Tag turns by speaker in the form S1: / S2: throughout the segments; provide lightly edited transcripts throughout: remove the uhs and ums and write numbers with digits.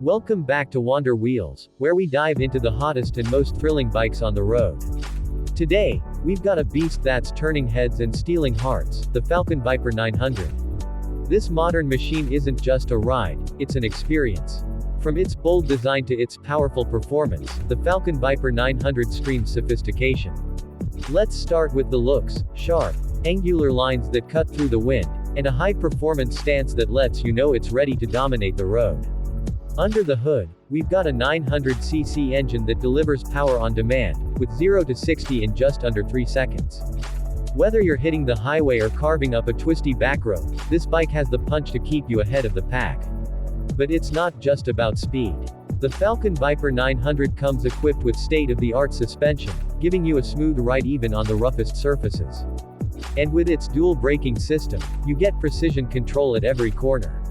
S1: Welcome back to Wander Wheels, where we dive into the hottest and most thrilling bikes on the road. Today, we've got a beast that's turning heads and stealing hearts, the Falcon Viper 900. This modern machine isn't just a ride, it's an experience. From its bold design to its powerful performance, the Falcon Viper 900 screams sophistication. Let's start with the looks: sharp, angular lines that cut through the wind, and a high-performance stance that lets you know it's ready to dominate the road. Under the hood, we've got a 900cc engine that delivers power on demand, with 0 to 60 in just under 3 seconds. Whether you're hitting the highway or carving up a twisty back road, this bike has the punch to keep you ahead of the pack. But it's not just about speed. The Falcon Viper 900 comes equipped with state-of-the-art suspension, giving you a smooth ride even on the roughest surfaces. And with its dual braking system, you get precision control at every corner.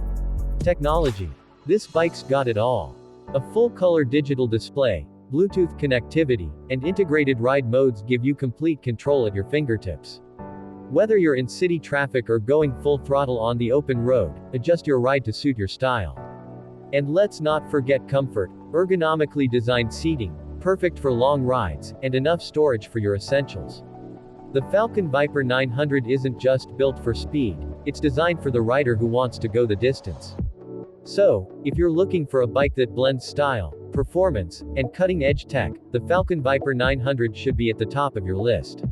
S1: Technology. This bike's got it all. A full-color digital display, Bluetooth connectivity, and integrated ride modes give you complete control at your fingertips. Whether you're in city traffic or going full throttle on the open road, adjust your ride to suit your style. And let's not forget comfort: ergonomically designed seating, perfect for long rides, and enough storage for your essentials. The Falcon Viper 900 isn't just built for speed, it's designed for the rider who wants to go the distance. So, if you're looking for a bike that blends style, performance, and cutting-edge tech, the Falcon Viper 900 should be at the top of your list.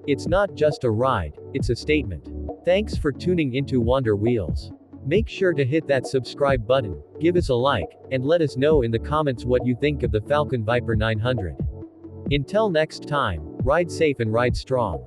S1: It's not just a ride, it's a statement. Thanks for tuning into Wander Wheels. Make sure to hit that subscribe button, give us a like, and let us know in the comments what you think of the Falcon Viper 900. Until next time, ride safe and ride strong.